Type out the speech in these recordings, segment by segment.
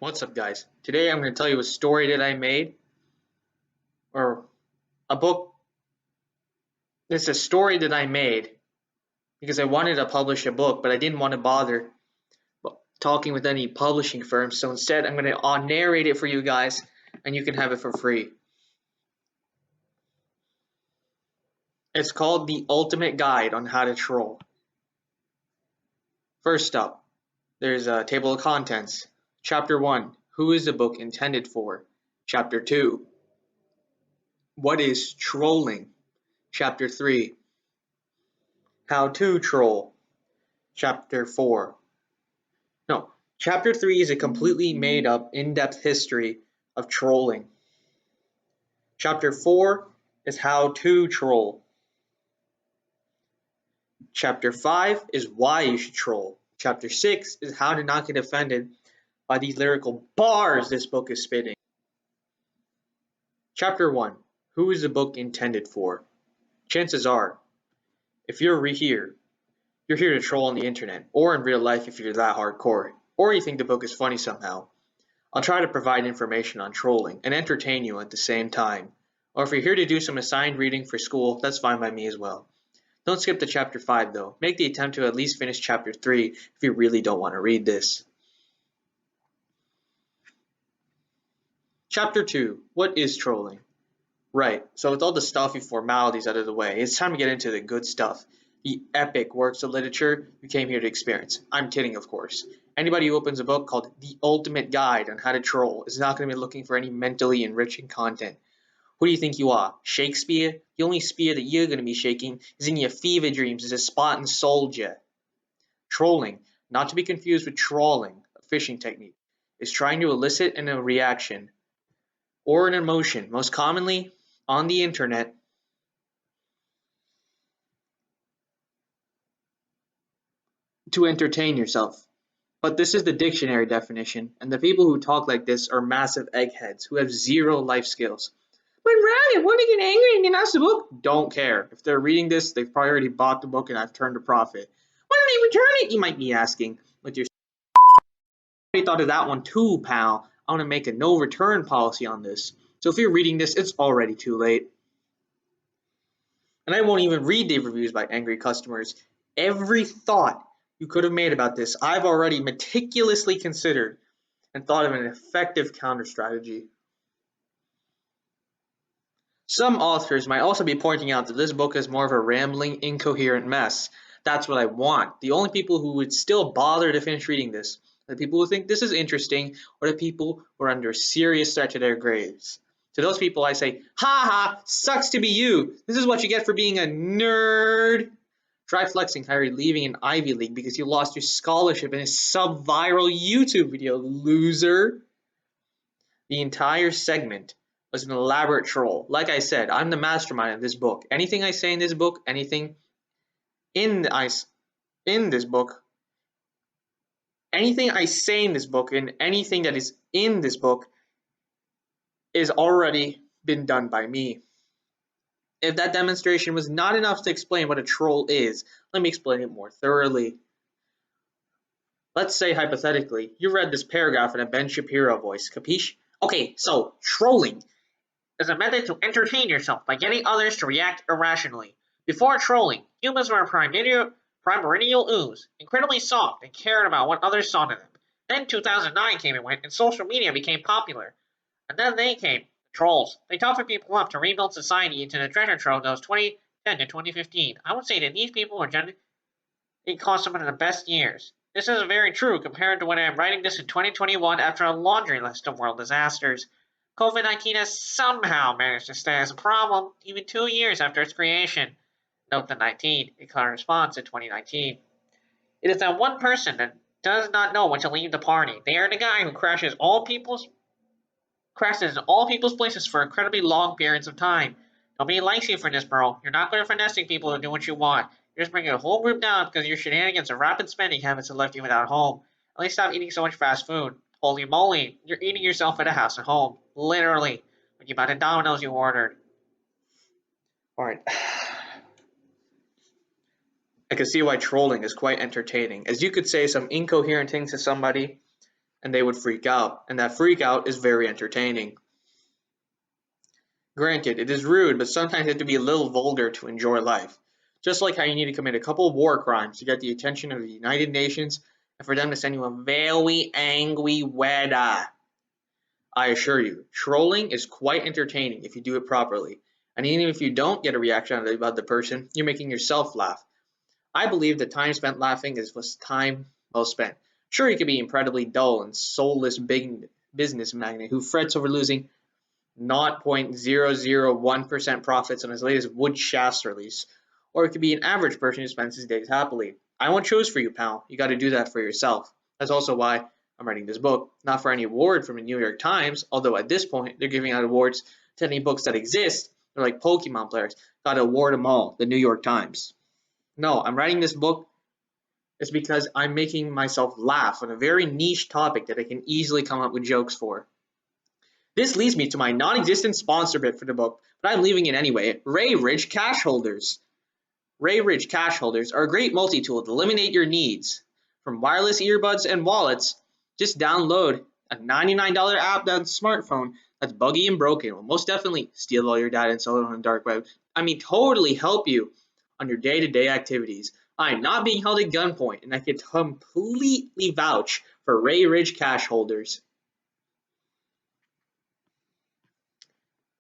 What's up, guys? Today I'm going to tell you a story that I made, or a book. It's a story that I made because I wanted to publish a book, but I didn't want to bother talking with any publishing firms. So instead, I'm going to narrate it for you guys, and you can have it for free. It's called The Ultimate Guide on How to Troll. First up, there's a table of contents. Chapter 1, Who is the book intended for? Chapter 2, What is trolling? Chapter 3, How to troll. Chapter 4. No, Chapter 3 is a completely made up, in depth history of trolling. Chapter 4 is how to troll. Chapter 5 is why you should troll. Chapter 6 is how to not get offended by these lyrical bars this book is spitting. Chapter 1, Who is the book intended for? Chances are, if you're here, you're here to troll on the internet, or in real life if you're that hardcore, or you think the book is funny somehow. I'll try to provide information on trolling and entertain you at the same time. Or if you're here to do some assigned reading for school, that's fine by me as well. Don't skip to chapter 5 though. Make the attempt to at least finish chapter 3 if you really don't want to read this. Chapter 2, What is trolling? Right, so with all the stuffy formalities out of the way, it's time to get into the good stuff. The epic works of literature you came here to experience. I'm kidding, of course. Anybody who opens a book called The Ultimate Guide on How to Troll is not going to be looking for any mentally enriching content. Who do you think you are? Shakespeare? The only spear that you're going to be shaking is in your fever dreams as a Spartan soldier. Trolling, not to be confused with trawling, a fishing technique, is trying to elicit a reaction or an emotion, most commonly on the internet, to entertain yourself. But this is the dictionary definition, and the people who talk like this are massive eggheads who have zero life skills. But Ryan, what are you get angry and get ask the book? Don't care. If they're reading this, they've probably already bought the book and I've turned a profit. Why don't they return it? You might be asking. With your I thought of that one too, pal. I want to make a no return policy on this. So if you're reading this, it's already too late. And I won't even read the reviews by angry customers. Every thought you could have made about this, I've already meticulously considered and thought of an effective counter strategy. Some authors might also be pointing out that this book is more of a rambling, incoherent mess. That's what I want. The only people who would still bother to finish reading this are the people who think this is interesting, or the people who are under serious threat to their graves. To those people I say, ha ha, sucks to be you. This is what you get for being a nerd. Try flexing how you're leaving an Ivy League because you lost your scholarship in a sub-viral YouTube video, loser. The entire segment was an elaborate troll. Like I said, I'm the mastermind of this book. Anything I say in this book, anything in this book, anything I say in this book, and anything that is in this book is already been done by me. If that demonstration was not enough to explain what a troll is, let me explain it more thoroughly. Let's say, hypothetically, you read this paragraph in a Ben Shapiro voice, capiche? Okay, so, trolling is a method to entertain yourself by getting others to react irrationally. Before trolling, humans were primordial ooze, incredibly soft and cared about what others thought of them. Then 2009 came and went, and social media became popular. And then they came, the trolls. They toughened people up to rebuild society into the treasure trove that was 2010 to 2015. I would say that these people are generally caused some of the best years. This is very true compared to when I am writing this in 2021 after a laundry list of world disasters. COVID-19 has somehow managed to stay as a problem even 2 years after its creation. Note the 19, it corresponds to 2019. It is that one person that does not know when to leave the party. They are the guy who crashes in all people's places for incredibly long periods of time. Nobody likes you for this, bro. You're not good at finessing people to do what you want. You're just bringing a whole group down because your shenanigans and rapid spending habits have left you without a home. At least stop eating so much fast food. Holy moly, you're eating yourself at a house at home. Literally. When you bought the Domino's you ordered. Alright. I can see why trolling is quite entertaining, as you could say some incoherent things to somebody, and they would freak out, and that freak out is very entertaining. Granted, it is rude, but sometimes you have to be a little vulgar to enjoy life. Just like how you need to commit a couple of war crimes to get the attention of the United Nations and for them to send you a very angry weather. I assure you, trolling is quite entertaining if you do it properly. And even if you don't get a reaction out of the other person, you're making yourself laugh. I believe that time spent laughing was time well spent. Sure, you could be incredibly dull and soulless big business magnate who frets over losing 0.001% profits on his latest wood shafts release, or it could be an average person who spends his days happily. I won't choose for you, pal. You got to do that for yourself. That's also why I'm writing this book, not for any award from the New York Times, although at this point they're giving out awards to any books that exist. They're like Pokemon players, got to award them all, the New York Times. No, I'm writing this book is because I'm making myself laugh on a very niche topic that I can easily come up with jokes for. This leads me to my non-existent sponsor bit for the book, but I'm leaving it anyway. Ray Ridge Cash Holders. Ray Ridge Cash Holders are a great multi-tool to eliminate your needs. From wireless earbuds and wallets, just download a $99 app on smartphone that's buggy and broken will most definitely steal all your data and sell it on the dark web. I mean, totally help you on your day-to-day activities. I am not being held at gunpoint, and I can completely vouch for Ray Ridge Cash Holders.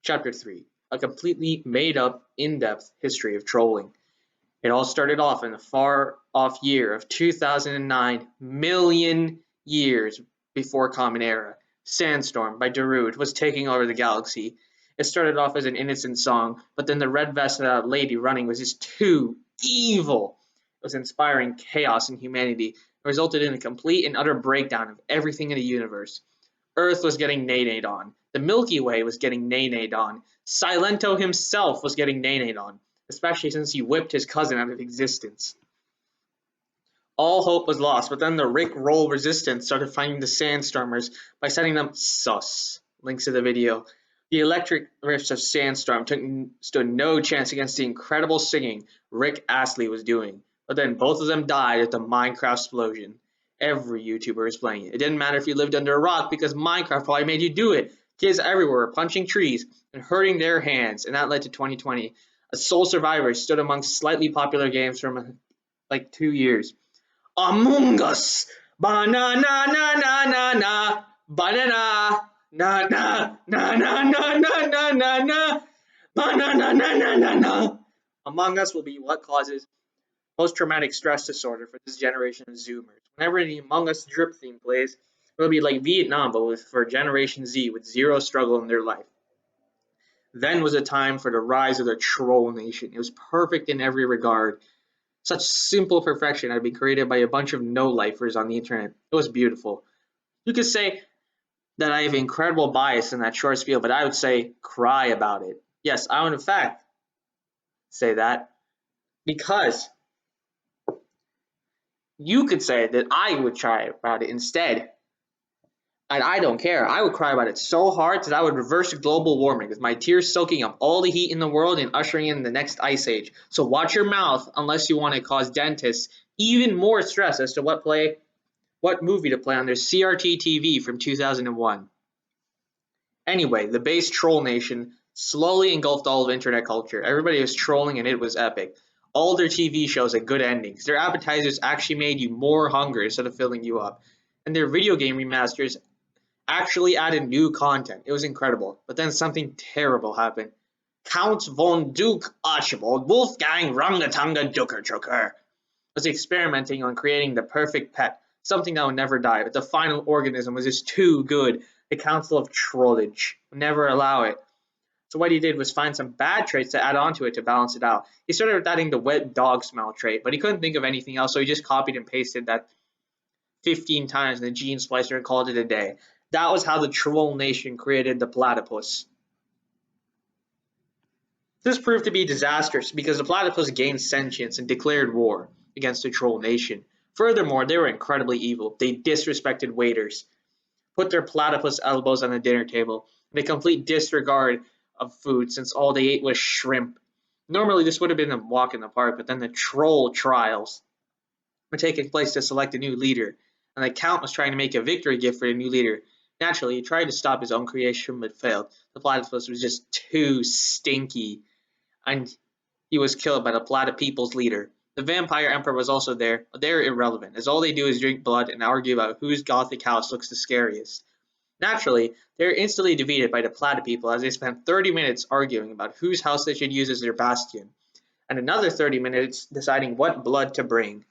Chapter 3: A completely made up, in depth history of trolling. It all started off in the far off year of 2009, million years before Common Era. Sandstorm by Darude was taking over the galaxy. It started off as an innocent song, but then the red vested lady running was just too evil. It was inspiring chaos in humanity. It resulted in a complete and utter breakdown of everything in the universe. Earth was getting nay-nayed on. The Milky Way was getting nay-nayed on. Silento himself was getting nay-nayed on, especially since he whipped his cousin out of existence. All hope was lost, but then the Rick Roll Resistance started finding the Sandstormers by sending them sus. Links to the video. The electric riffs of Sandstorm stood no chance against the incredible singing Rick Astley was doing, but then both of them died at the Minecraft explosion. Every YouTuber is playing it. It didn't matter if you lived under a rock because Minecraft probably made you do it. Kids everywhere were punching trees and hurting their hands, and that led to 2020. A sole survivor stood amongst slightly popular games from like 2 years. Among Us! Banana na na na na banana na na na na na na na na na banana na na na na. Among Us will be what causes post-traumatic stress disorder for this generation of Zoomers. Whenever the Among Us drip theme plays, it'll be like Vietnam, but for Generation Z with zero struggle in their life. Then was a time for the rise of the troll nation. It was perfect in every regard. Such simple perfection had been created by a bunch of no-lifers on the internet. It was beautiful. You could say that I have incredible bias in that short spiel, but I would say cry about it. Yes, I would in fact say that because you could say that I would cry about it instead. And I don't care. I would cry about it so hard that I would reverse global warming with my tears soaking up all the heat in the world and ushering in the next ice age. So watch your mouth unless you want to cause dentists even more stress as to what movie to play on their CRT TV from 2001. Anyway, the base troll nation slowly engulfed all of internet culture. Everybody was trolling and it was epic. All their TV shows had good endings. Their appetizers actually made you more hungry instead of filling you up. And their video game remasters actually added new content. It was incredible. But then something terrible happened. Count von Duke Archibald Wolfgang Rungatunga Dukerchucker was experimenting on creating the perfect pet, something that would never die, but the final organism was just too good. The Council of Trollage would never allow it. So what he did was find some bad traits to add onto it to balance it out. He started with adding the wet dog smell trait, but he couldn't think of anything else, so he just copied and pasted that 15 times in the gene splicer and called it a day. That was how the troll nation created the platypus. This proved to be disastrous because the platypus gained sentience and declared war against the troll nation. Furthermore, they were incredibly evil. They disrespected waiters, put their platypus elbows on the dinner table, and a complete disregard of food since all they ate was shrimp. Normally, this would have been a walk in the park, but then the troll trials were taking place to select a new leader. and the Count was trying to make a victory gift for the new leader. Naturally, he tried to stop his own creation but failed. The platypus was just too stinky, and he was killed by the platypeople's leader. The vampire emperor was also there, but they are irrelevant, as all they do is drink blood and argue about whose gothic house looks the scariest. Naturally, they are instantly defeated by the platypeople as they spend 30 minutes arguing about whose house they should use as their bastion, and another 30 minutes deciding what blood to bring.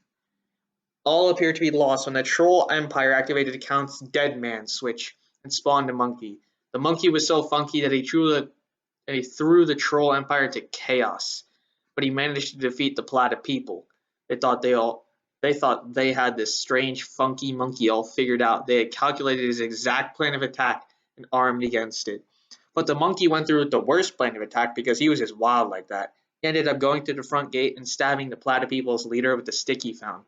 All appeared to be lost when the Troll Empire activated the Count's Dead Man switch and spawned a monkey. The monkey was so funky that he threw the Troll Empire to chaos, but he managed to defeat the platypeople. They thought they had this strange, funky monkey all figured out. They had calculated his exact plan of attack and armed against it. But the monkey went through with the worst plan of attack because he was just wild like that. He ended up going to the front gate and stabbing the platypeople's leader with the stick he found.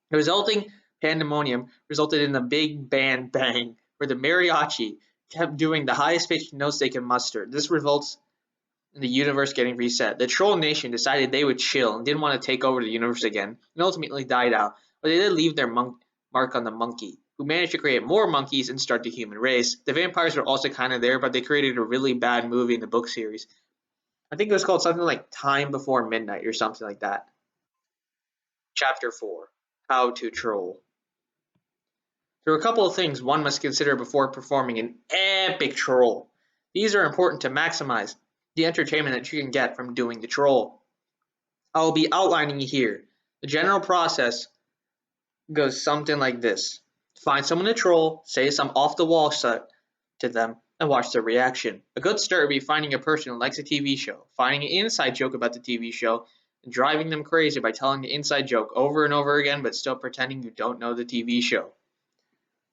The resulting pandemonium resulted in a big band bang, where the mariachi kept doing the highest pitched notes they could muster. This results in the universe getting reset. The Troll Nation decided they would chill and didn't want to take over the universe again, and ultimately died out, but they did leave their mark on the monkey, who managed to create more monkeys and start the human race. The vampires were also kind of there, but they created a really bad movie in the book series. I think it was called something like Time Before Midnight or something like that. Chapter 4: How to Troll. There are a couple of things one must consider before performing an epic troll. These are important to maximize the entertainment that you can get from doing the troll. I will be outlining here. The general process goes something like this. Find someone to troll, say some off-the-wall stuff to them, and watch their reaction. A good start would be finding a person who likes a TV show, finding an inside joke about the TV show, and driving them crazy by telling the inside joke over and over again but still pretending you don't know the TV show.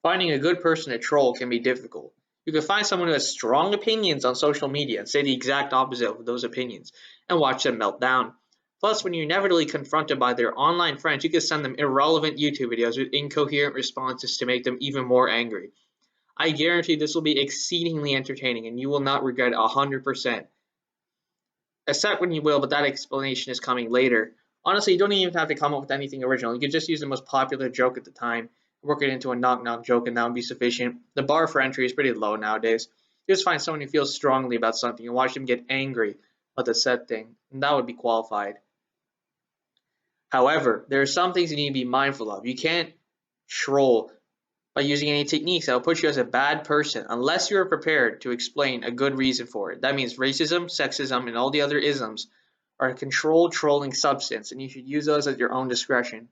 Finding a good person to troll can be difficult. You can find someone who has strong opinions on social media and say the exact opposite of those opinions, and watch them melt down. Plus, when you're inevitably confronted by their online friends, you can send them irrelevant YouTube videos with incoherent responses to make them even more angry. I guarantee this will be exceedingly entertaining and you will not regret it 100%. Except when you will, but that explanation is coming later. Honestly, you don't even have to come up with anything original. You could just use the most popular joke at the time, work it into a knock-knock joke, and that would be sufficient. The bar for entry is pretty low nowadays. You just find someone who feels strongly about something and watch them get angry about the said thing, and that would be qualified. However, there are some things you need to be mindful of. You can't troll by using any techniques that will put you as a bad person unless you are prepared to explain a good reason for it. That means racism, sexism, and all the other isms are a controlled trolling substance, and you should use those at your own discretion.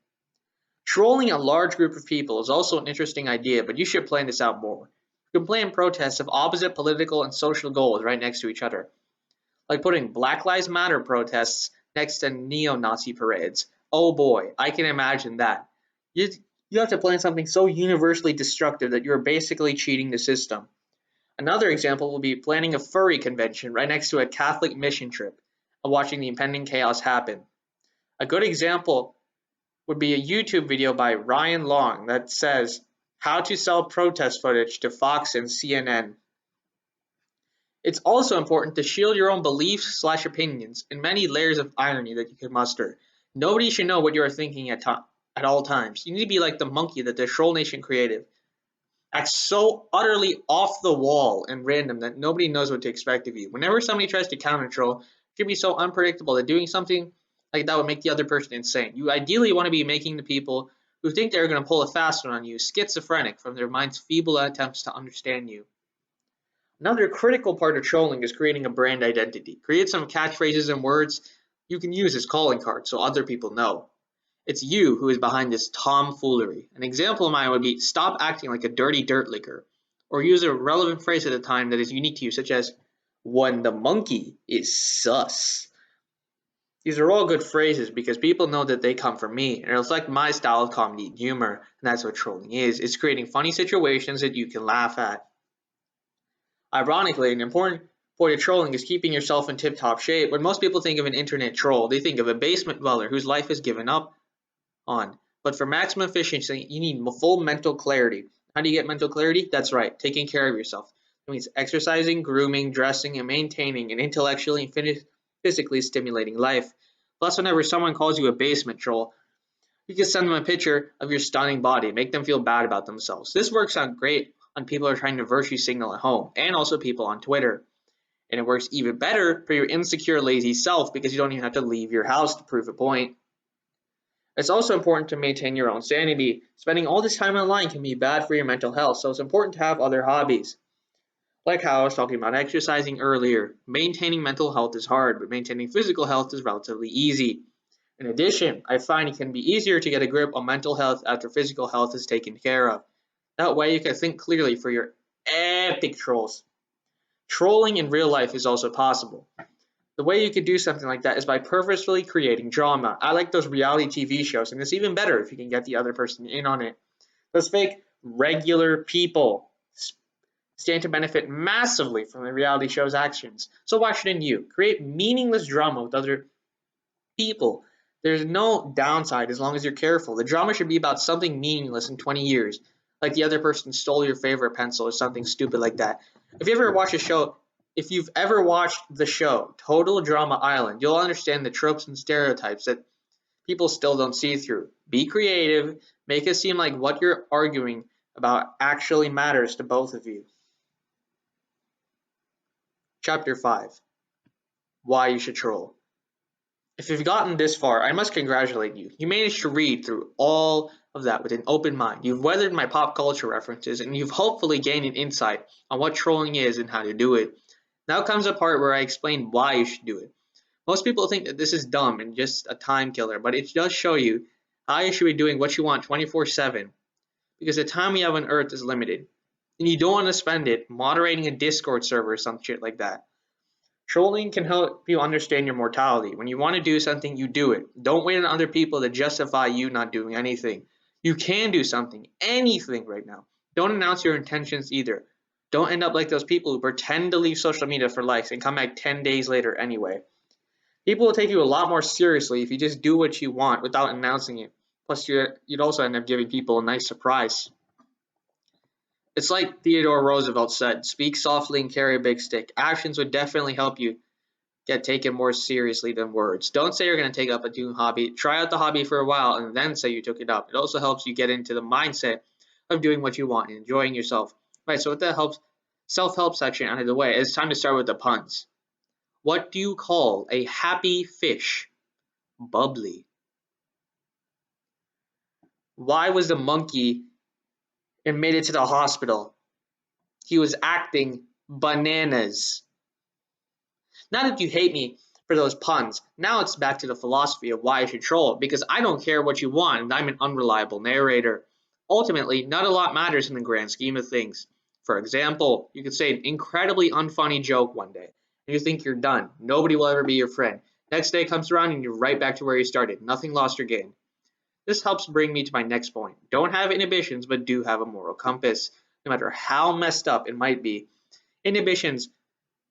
Trolling a large group of people is also an interesting idea, but you should plan this out more. You can plan protests of opposite political and social goals right next to each other, like putting Black Lives Matter protests next to neo-Nazi parades. Oh boy, I can imagine that. You have to plan something so universally destructive that you're basically cheating the system. Another example will be planning a furry convention right next to a Catholic mission trip and watching the impending chaos happen. A good example would be a YouTube video by Ryan Long that says how to sell protest footage to Fox and CNN. It's also important to shield your own beliefs/opinions in many layers of irony that you can muster. Nobody should know what you are thinking at all times. You need to be like the monkey that the Troll Nation created. Act so utterly off the wall and random that nobody knows what to expect of you. Whenever somebody tries to counter troll, it should be so unpredictable that doing something like that would make the other person insane. You ideally want to be making the people who think they're going to pull a fast one on you schizophrenic from their mind's feeble attempts to understand you. Another critical part of trolling is creating a brand identity. Create some catchphrases and words you can use as calling cards so other people know. It's you who is behind this tomfoolery. An example of mine would be stop acting like a dirty dirt licker, or use a relevant phrase at a time that is unique to you, such as when the monkey is sus. These are all good phrases because people know that they come from me and reflect my style of comedy and humor, and that's what trolling is. It's creating funny situations that you can laugh at. Ironically, an important point of trolling is keeping yourself in tip-top shape. When most people think of an internet troll, they think of a basement dweller whose life is given up on. But for maximum efficiency, you need full mental clarity. How do you get mental clarity? That's right, taking care of yourself. It means exercising, grooming, dressing, and maintaining an intellectually and physically stimulating life. Plus, whenever someone calls you a basement troll, You can send them a picture of your stunning body, make them feel bad about themselves. This works out great on people who are trying to virtue signal at home, and also people on Twitter. And it works even better for your insecure, lazy self because you don't even have to leave your house to prove a point. It's also important to maintain your own sanity. Spending all this time online can be bad for your mental health, so it's important to have other hobbies. Like how I was talking about exercising earlier, maintaining mental health is hard, but maintaining physical health is relatively easy. In addition, I find it can be easier to get a grip on mental health after physical health is taken care of. That way you can think clearly for your epic trolls. Trolling in real life is also possible. The way you could do something like that is by purposefully creating drama. I like those reality TV shows, and it's even better if you can get the other person in on it. Those fake regular people stand to benefit massively from the reality show's actions. So why shouldn't you? Create meaningless drama with other people. There's no downside as long as you're careful. The drama should be about something meaningless in 20 years, like the other person stole your favorite pencil or something stupid like that. If you ever watch a show, if you've ever watched the show Total Drama Island, you'll understand the tropes and stereotypes that people still don't see through. Be creative, make it seem like what you're arguing about actually matters to both of you. Chapter 5: Why You Should Troll. If you've gotten this far, I must congratulate you. You managed to read through all of that with an open mind. You've weathered my pop culture references, and you've hopefully gained an insight on what trolling is and how to do it. Now comes a part where I explain why you should do it. Most people think that this is dumb and just a time killer, but it does show you how you should be doing what you want 24/7, because the time we have on Earth is limited, and you don't want to spend it moderating a Discord server or some shit like that. Trolling can help you understand your mortality. When you want to do something, you do it. Don't wait on other people to justify you not doing anything. You can do something, anything right now. Don't announce your intentions either. Don't end up like those people who pretend to leave social media for likes and come back 10 days later anyway. People will take you a lot more seriously if you just do what you want without announcing it. Plus, you'd also end up giving people a nice surprise. It's like Theodore Roosevelt said, speak softly and carry a big stick. Actions would definitely help you get taken more seriously than words. Don't say you're going to take up a new hobby. Try out the hobby for a while and then say you took it up. It also helps you get into the mindset of doing what you want and enjoying yourself. Right, so with that helps self-help section out of the way, it's time to start with the puns. What do you call a happy fish? Bubbly. Why was the monkey admitted to the hospital? He was acting bananas. Now that you hate me for those puns, now it's back to the philosophy of why I should troll, because I don't care what you want and I'm an unreliable narrator. Ultimately, not a lot matters in the grand scheme of things. For example, you could say an incredibly unfunny joke one day, and you think you're done. Nobody will ever be your friend. Next day comes around and you're right back to where you started. Nothing lost or gained. This helps bring me to my next point. Don't have inhibitions, but do have a moral compass, no matter how messed up it might be. Inhibitions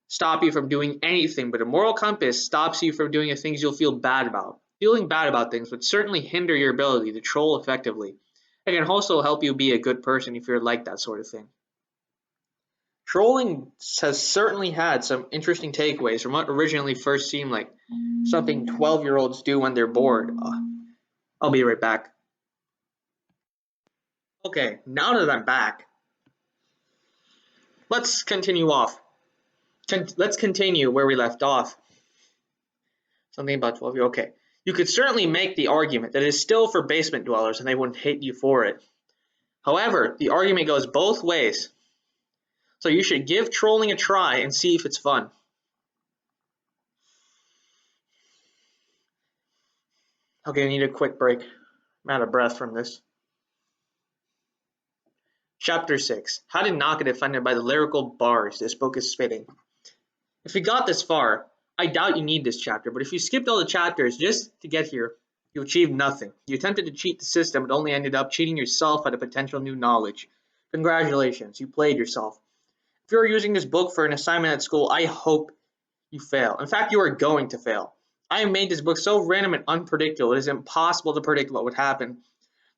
stop you from doing anything, but a moral compass stops you from doing the things you'll feel bad about. Feeling bad about things would certainly hinder your ability to troll effectively. It can also help you be a good person if you're like that sort of thing. Trolling has certainly had some interesting takeaways from what originally first seemed like something 12-year-olds do when they're bored. I'll be right back. Okay, now that I'm back, let's continue off. Let's continue where we left off. Something about 12 year. Okay. You could certainly make the argument that it is still for basement dwellers and they wouldn't hate you for it. However, the argument goes both ways. So you should give trolling a try and see if it's fun. Okay, I need a quick break. I'm out of breath from this. Chapter 6. How to not get offended by the lyrical bars this book is spitting. If you got this far, I doubt you need this chapter, but if you skipped all the chapters just to get here, you achieved nothing. You attempted to cheat the system, but only ended up cheating yourself out of potential new knowledge. Congratulations, you played yourself. If you're using this book for an assignment at school, I hope you fail. In fact, you are going to fail. I have made this book so random and unpredictable, it is impossible to predict what would happen.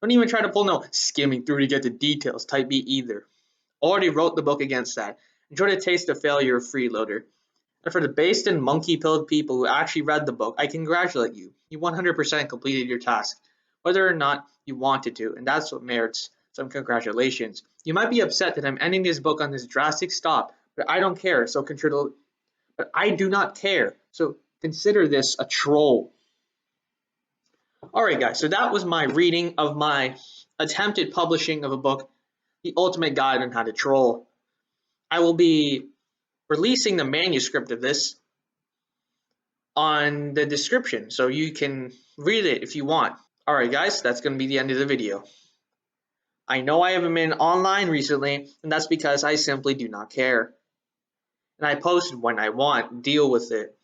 Don't even try to pull no skimming through to get the details type B either. Already wrote the book against that. Enjoy the taste of failure of freeloader. And for the based and monkey-pilled people who actually read the book, I congratulate you. You 100% completed your task. whether or not you wanted to, and that's what merits some congratulations. You might be upset that I'm ending this book on this drastic stop, but I don't care. But I do not care. So consider this a troll. Alright guys, so that was my reading of my attempted publishing of a book, The Ultimate Guide on How to Troll. I will be releasing the manuscript of this on the description, so you can read it if you want. Alright guys, that's going to be the end of the video. I know I haven't been online recently, and that's because I simply do not care. And I post when I want, deal with it.